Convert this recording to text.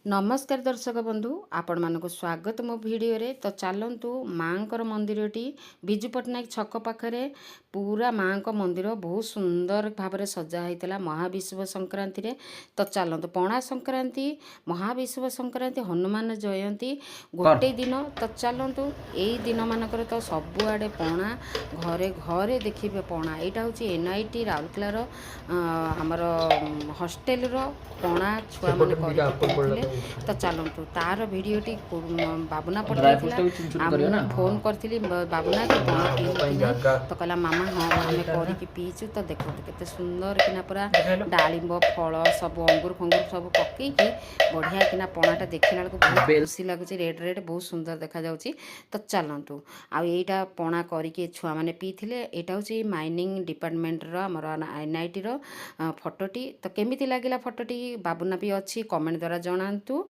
नमस्कार दर्शक बंधु आपण मानक स्वागत मो भिडियो रे। तो चलतु माँकर मंदिरटी विजु पट्टनायक छक पाखरे पूरा माँ को मंदिर बहुत सुंदर भाव में सजा होता महाविश्व संक्रांति रे। तो चलतु पणा संक्रांति महाविश्व संक्रांति हनुमान जयंती गोटे दिन। तो चलतु यही दिन मानकर तो सबुआडे पणा घरे घरे देखिए पणा। यहाँ हूँ एनआईटी राउरकेलार आमर हॉस्टेल पणा छुआ मैंने करते। तो चलतु तार भिडटी बाबुना पठाई फोन करी बाबुना तो पणा पी तो कहला मामा हाँ आम करके पीचु। तो देखो केते सुंदर किना पूरा डालिंब फल सब अंगूर फंगूर सब पकईकि बढ़िया किना पणाटा देखला बेलू बहुत खुशी लगुच। रेड रेड बहुत सुंदर देखा जाउची। तो चलतु आईटा पणा करके छुआ मैंने पीथिले। यहाँ हूँ माइनिंग डिपार्टमेंट आमर एनआईटी फोटोटी। तो केमिति लागिला फोटोटी बाबुना भी अच्छी कमेंट द्वारा जनातु।